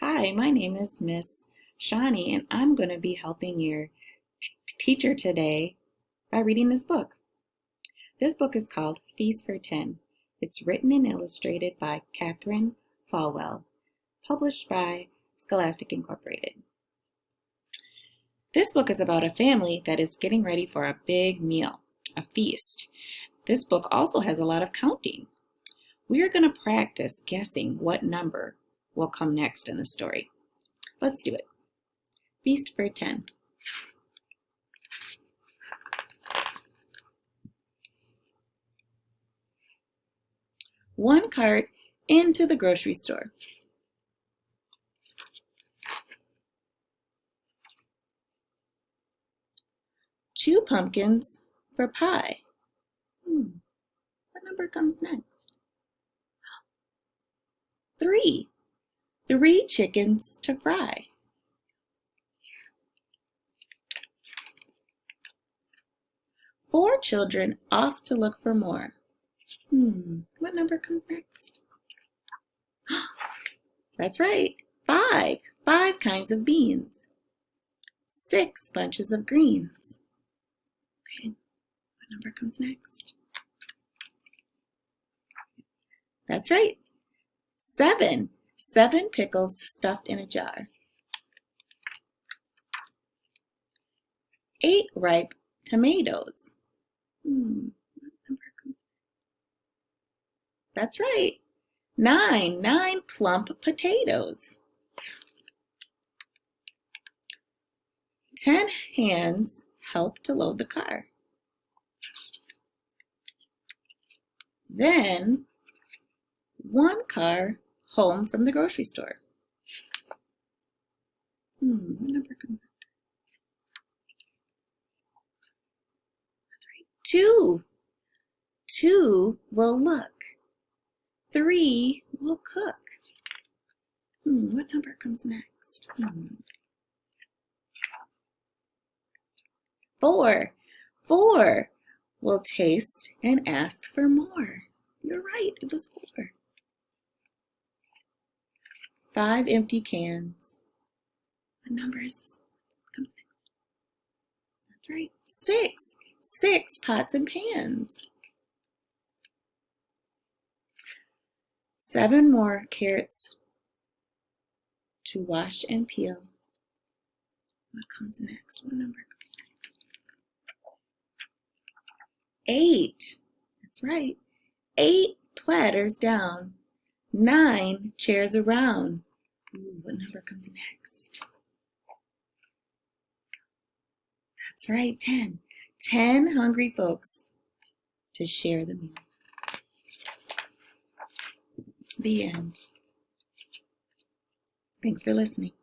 Hi, my name is Miss Shawnee, and I'm going to be helping your teacher today by reading this book. This book is called Feast for 10. It's written and illustrated by Katherine Falwell, published by Scholastic Incorporated. This book is about a family that is getting ready for a big meal, a feast. This book also has a lot of counting. We are going to practice guessing what number will come next in the story. Let's do it. Feast for 10. One cart into the grocery store. Two pumpkins for pie. What number comes next? Three. Three chickens to fry. Four children off to look for more. What number comes next? That's right, five. Five kinds of beans. Six bunches of greens. Okay, what number comes next? That's right, seven. Seven pickles stuffed in a jar. Eight ripe tomatoes. What number comes? That's right, nine. Nine plump potatoes. 10 hands help to load the car. Then, one car home from the grocery store. What number comes up? That's right, two. Two will look. Three will cook. What number comes next? Four. Four will taste and ask for more. You're right, it was four. Five empty cans. What number comes next? That's right, six. Six pots and pans. Seven more carrots to wash and peel. What comes next? What number comes next? Eight. That's right. 8 platters down. 9 chairs around. What number comes next? That's right, 10. 10 hungry folks to share the meal. The end. Thanks for listening.